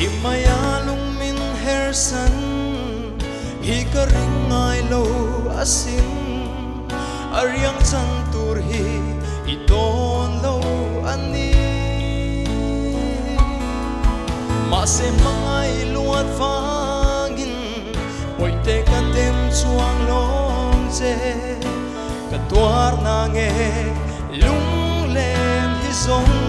Imaya lung min hersan hi ka ring ngai lo asin aryang chang tur hi iton lo ani ma se mangai luat fangin poite ka tem chuang long che ka tuar na nge lung len hi zong